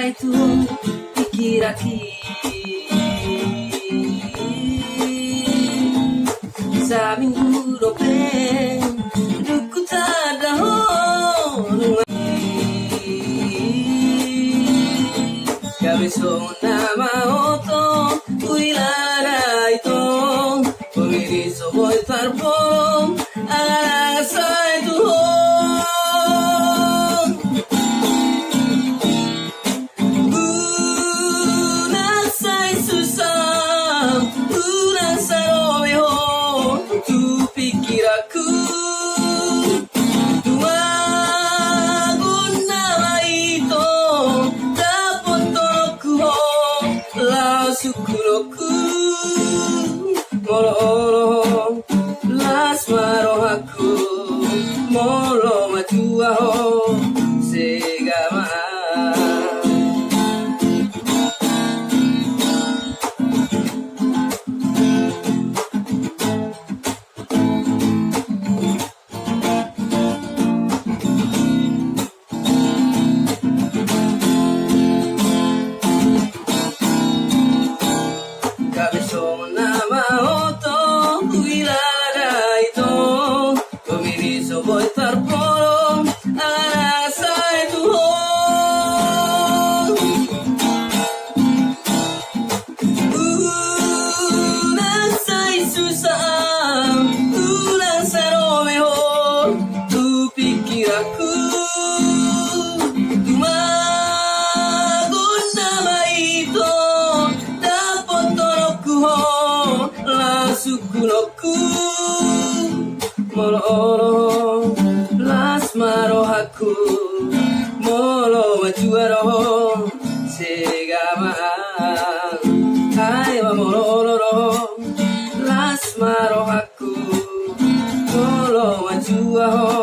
itu pikiraki sa minggu pe duku tada honunga cabezo nama oto uilara ito pagiriso boy tarpon alasa itu Sukuroku moro las marohaku moro majuaho segama voy estar por arasa itu nasai susah nasa Romeo tu pikir aku maguna itu dapat tolokku lasukunoku molo las marohaku molo majuaro segama aiwa molo las marohaku molo majuaro